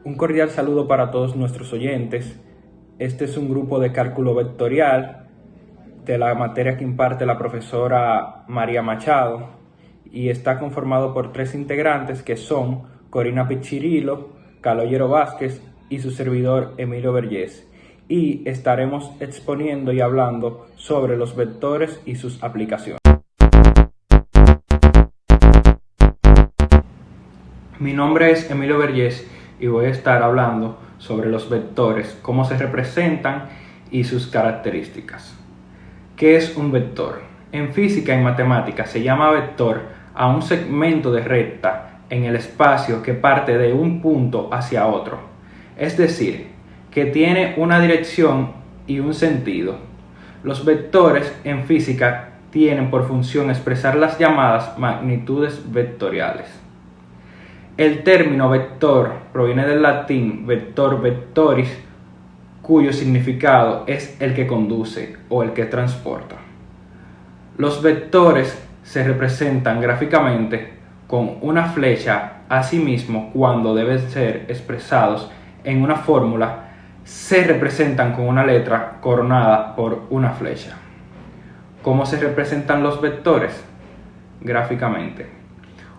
Un cordial saludo para todos nuestros oyentes. Este es un grupo de cálculo vectorial de la materia que imparte la profesora María Machado y está conformado por 3 integrantes que son Corina Pichirilo, Caloyero Vázquez y su servidor Emilio Vergés. Y estaremos exponiendo y hablando sobre los vectores y sus aplicaciones. Mi nombre es Emilio Vergés y voy a estar hablando sobre los vectores, cómo se representan y sus características. ¿Qué es un vector? En física y matemáticas se llama vector a un segmento de recta en el espacio que parte de un punto hacia otro, es decir, que tiene una dirección y un sentido. Los vectores en física tienen por función expresar las llamadas magnitudes vectoriales. El término vector proviene del latín vector vectoris, cuyo significado es el que conduce o el que transporta. Los vectores se representan gráficamente con una flecha. Asimismo, cuando deben ser expresados en una fórmula, se representan con una letra coronada por una flecha. ¿Cómo se representan los vectores? Gráficamente.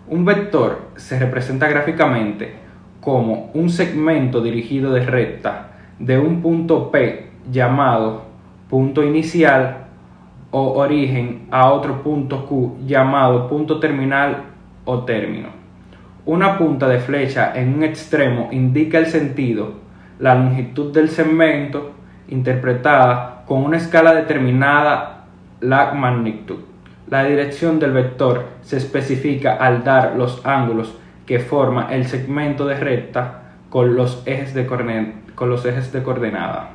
Un vector se representa gráficamente como un segmento dirigido de recta de un punto P llamado punto inicial o origen a otro punto Q llamado punto terminal o término. Una punta de flecha en un extremo indica el sentido, la longitud del segmento interpretada con una escala determinada, la magnitud. La dirección del vector se especifica al dar los ángulos que forma el segmento de recta con los ejes de coordenada.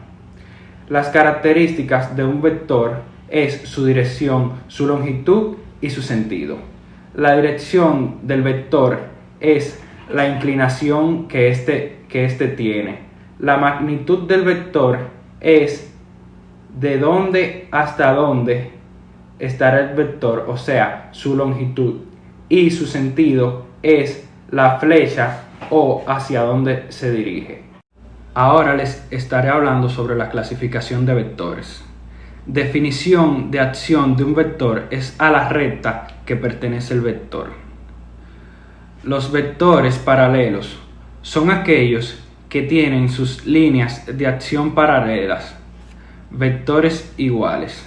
Las características de un vector es su dirección, su longitud y su sentido. La dirección del vector es la inclinación que éste tiene. La magnitud del vector es de dónde hasta dónde estará el vector, o sea, su longitud, y su sentido es la flecha o hacia dónde se dirige. Ahora les estaré hablando sobre la clasificación de vectores. Definición de acción de un vector es a la recta que pertenece el vector. Los vectores paralelos son aquellos que tienen sus líneas de acción paralelas. Vectores iguales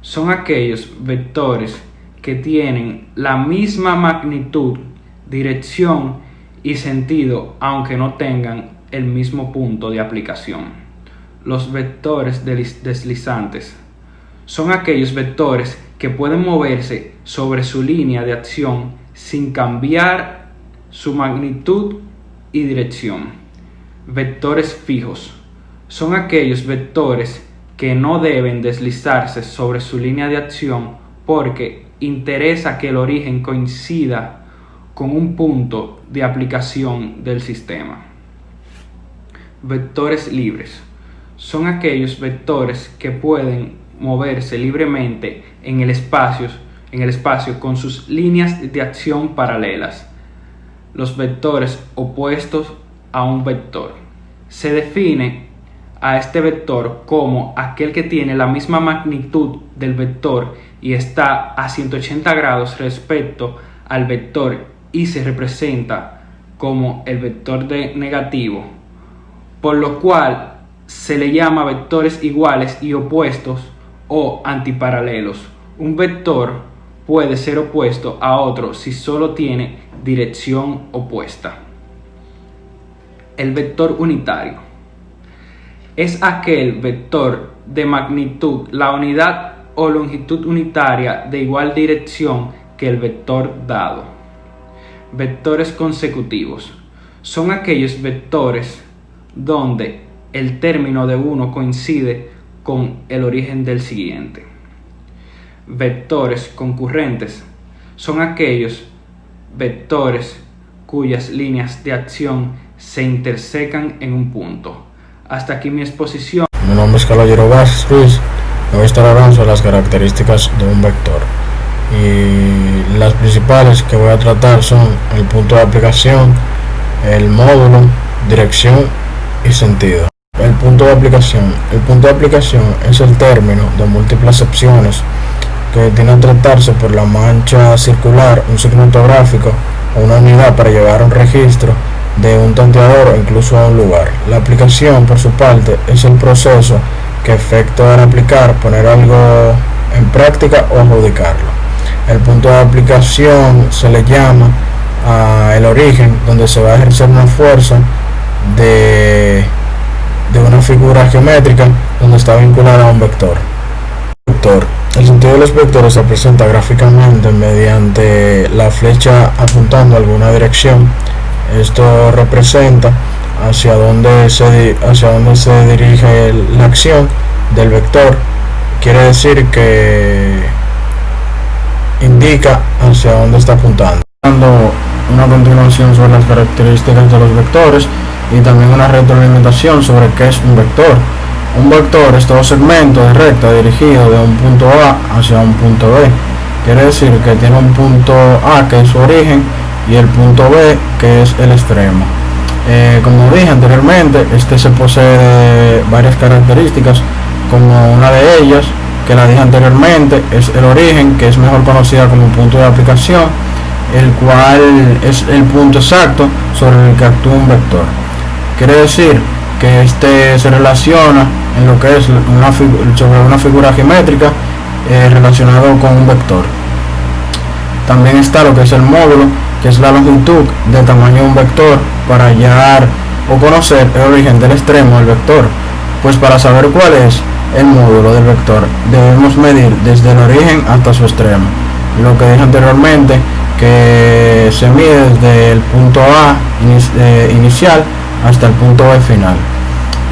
son aquellos vectores que tienen la misma magnitud, dirección y sentido, aunque no tengan el mismo punto de aplicación. Los vectores deslizantes son aquellos vectores que pueden moverse sobre su línea de acción sin cambiar su magnitud y dirección. Vectores fijos son aquellos vectores que no deben deslizarse sobre su línea de acción porque interesa que el origen coincida con un punto de aplicación del sistema. Vectores libres son aquellos vectores que pueden moverse libremente en el espacio con sus líneas de acción paralelas. Los vectores opuestos a un vector. Se define a este vector como aquel que tiene la misma magnitud del vector y está a 180 grados respecto al vector y se representa como el vector negativo, por lo cual se le llama vectores iguales y opuestos o antiparalelos. Un vector puede ser opuesto a otro si solo tiene dirección opuesta. El vector unitario es aquel vector de magnitud, la unidad o longitud unitaria de igual dirección que el vector dado. Vectores consecutivos son aquellos vectores donde el término de uno coincide con el origen del siguiente. Vectores concurrentes son aquellos vectores cuyas líneas de acción se intersecan en un punto. Hasta aquí mi exposición. Mi nombre es Caloyero Vázquez. Voy a estar hablando sobre las características de un vector. Y las principales que voy a tratar son el punto de aplicación, el módulo, dirección y sentido. El punto de aplicación. El punto de aplicación es el término de múltiples opciones que tiene que tratarse por la mancha circular, un signo ortográfico o una unidad para llevar un registro de un tanteador o incluso a un lugar. La aplicación, por su parte, es el proceso que efectúa al aplicar, poner algo en práctica o adjudicarlo. El punto de aplicación se le llama el origen, donde se va a ejercer una fuerza de, de una figura geométrica donde está vinculada a un vector. El sentido de los vectores se presenta gráficamente mediante la flecha apuntando a alguna dirección. Esto representa hacia dónde se dirige la acción del vector. Quiere decir que indica hacia dónde está apuntando. Dando una continuación sobre las características de los vectores y también una retroalimentación sobre qué es un vector. Un vector es todo segmento de recta dirigido de un punto A hacia un punto B. Quiere decir que tiene un punto A que es su origen y el punto B que es el extremo. Como dije anteriormente, este se posee de varias características, como una de ellas, que la dije anteriormente, es el origen, que es mejor conocida como punto de aplicación, el cual es el punto exacto sobre el que actúa un vector. Quiere decir que este se relaciona en lo que es sobre una figura geométrica relacionado con un vector. También está lo que es el módulo, que es la longitud del tamaño de un vector para hallar o conocer el origen del extremo del vector. Pues para saber cuál es el módulo del vector debemos medir desde el origen hasta su extremo. Lo que dije anteriormente, que se mide desde el punto A inicial hasta el punto B final.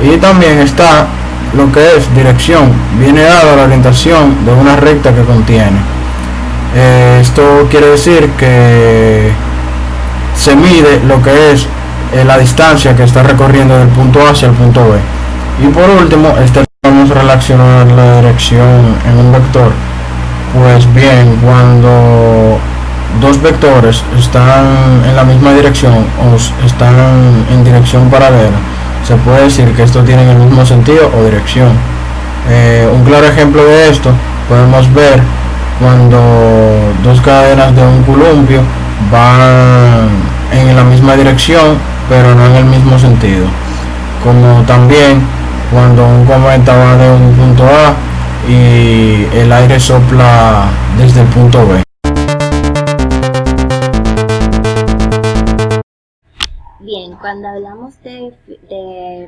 Y también está lo que es dirección, viene dada la orientación de una recta que contiene. Esto quiere decir que se mide lo que es la distancia que está recorriendo del punto A hacia el punto B. Y por último, vamos a relacionar la dirección en un vector. Pues bien, cuando dos vectores están en la misma dirección o están en dirección paralela, se puede decir que estos tienen el mismo sentido o dirección. Un claro ejemplo de esto podemos ver cuando dos cadenas de un columpio van en la misma dirección pero no en el mismo sentido, como también cuando un cometa va de un punto A y el aire sopla desde el punto B. Bien, cuando hablamos de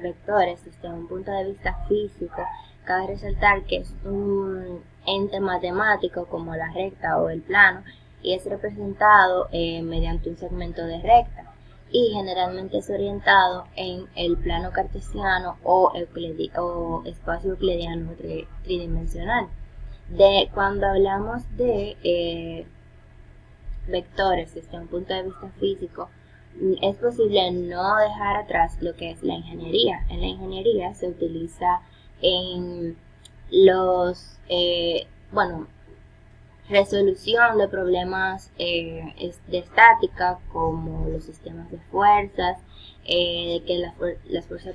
vectores desde un punto de vista físico, cabe resaltar que es un ente matemático como la recta o el plano y es representado mediante un segmento de recta y generalmente es orientado en el plano cartesiano o espacio euclidiano tridimensional. Cuando hablamos de vectores desde un punto de vista físico, es posible no dejar atrás lo que es la ingeniería. En la ingeniería se utiliza en resolución de problemas de estática, como los sistemas de fuerzas, de que las fuerzas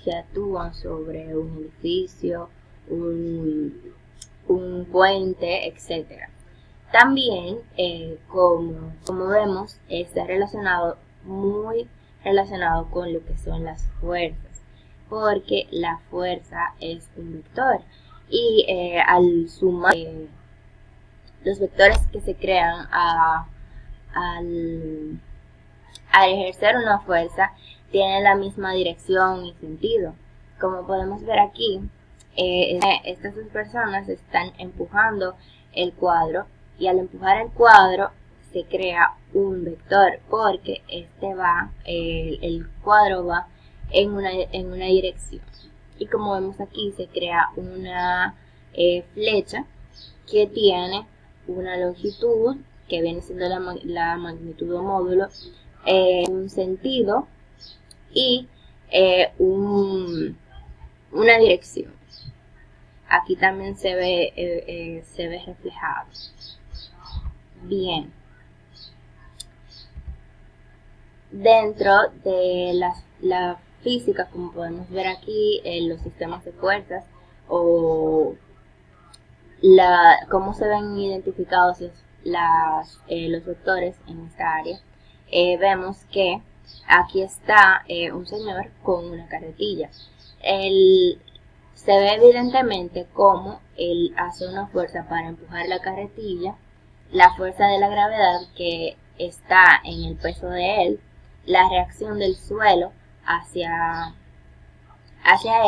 que actúan sobre un edificio, un puente, etc. También, como vemos, está muy relacionado con lo que son las fuerzas, porque la fuerza es un vector y al sumar los vectores que se crean al ejercer una fuerza tienen la misma dirección y sentido. Como podemos ver aquí, estas dos personas están empujando el cuadro y al empujar el cuadro se crea un vector porque el cuadro va en una dirección y como vemos aquí se crea una flecha que tiene una longitud que viene siendo la magnitud o módulo, un sentido y una dirección. Aquí también se ve reflejado. Bien. dentro de la física, como podemos ver aquí, los sistemas de fuerzas o cómo se ven identificados los vectores en esta área, vemos que aquí está un señor con una carretilla. Se ve evidentemente cómo él hace una fuerza para empujar la carretilla, la fuerza de la gravedad que está en el peso de él, la reacción del suelo hacia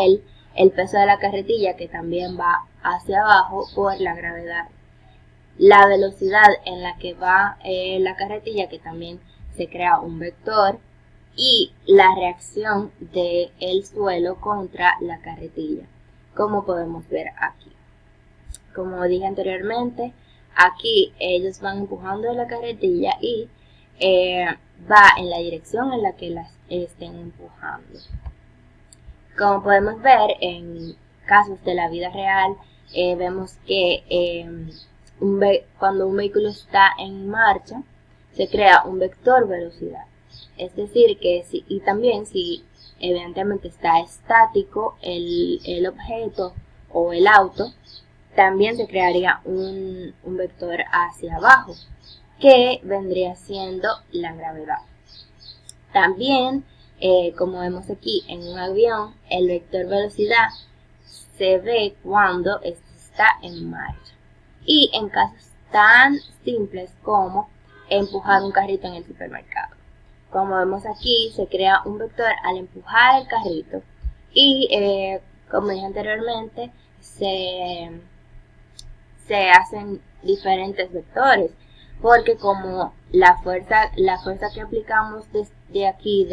él, el peso de la carretilla que también va hacia abajo por la gravedad, la velocidad en la que va la carretilla, que también se crea un vector, y la reacción del suelo contra la carretilla, como podemos ver aquí. Como dije anteriormente, aquí ellos van empujando la carretilla y va en la dirección en la que las estén empujando. Como podemos ver en casos de la vida real, vemos que cuando un vehículo está en marcha, se crea un vector velocidad. Es decir, que también si evidentemente está estático el objeto o el auto, también se crearía un vector hacia abajo, que vendría siendo la gravedad. También, como vemos aquí en un avión, el vector velocidad se ve cuando está en marcha. Y en casos tan simples como empujar un carrito en el supermercado. Como vemos aquí, se crea un vector al empujar el carrito y, como dije anteriormente, se hacen diferentes vectores, porque como la fuerza que aplicamos desde aquí,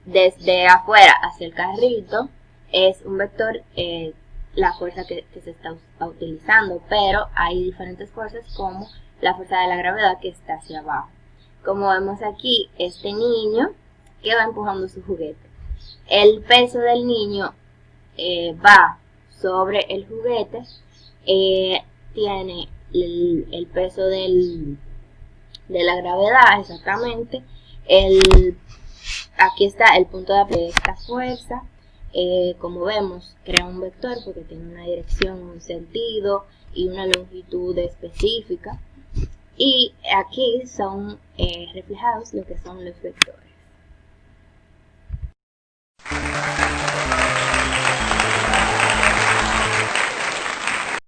desde afuera hacia el carrito, es un vector, la fuerza que se está utilizando, pero hay diferentes fuerzas como la fuerza de la gravedad que está hacia abajo. Como vemos aquí, este niño que va empujando su juguete. El peso del niño va sobre el juguete, tiene el peso de la gravedad exactamente. Aquí está el punto de esta fuerza. Como vemos, crea un vector porque tiene una dirección, un sentido y una longitud específica. Y aquí son reflejados lo que son los vectores.